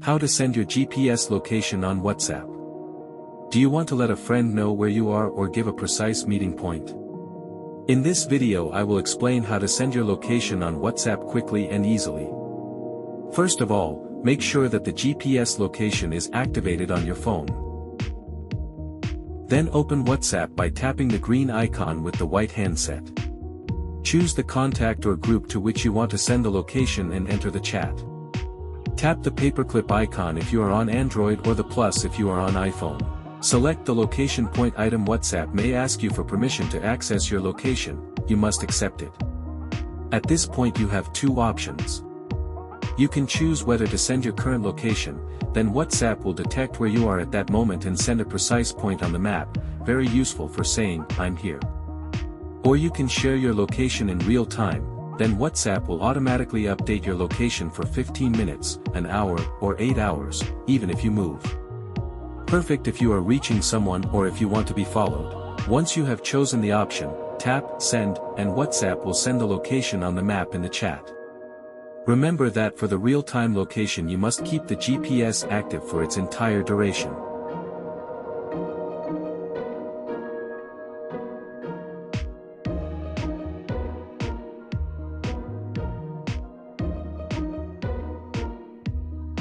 How to send your GPS location on WhatsApp. Do you want to let a friend know where you are or give a precise meeting point? In this video I will explain how to send your location on WhatsApp quickly and easily. First of all, make sure that the GPS location is activated on your phone. Then open WhatsApp by tapping the green icon with the white hand set. Choose the contact or group to which you want to send the location and enter the chat. Tap the paperclip icon if you are on Android or the plus if you are on iPhone. Select the location point item. WhatsApp may ask you for permission to access your location, you must accept it. At this point you have two options. You can choose whether to send your current location, then WhatsApp will detect where you are at that moment and send a precise point on the map, very useful for saying, "I'm here." Or you can share your location in real time, then WhatsApp will automatically update your location for 15 minutes, an hour, or 8 hours, even if you move. Perfect if you are reaching someone or if you want to be followed. Once you have chosen the option, tap Send, and WhatsApp will send the location on the map in the chat. Remember that for the real-time location you must keep the GPS active for its entire duration.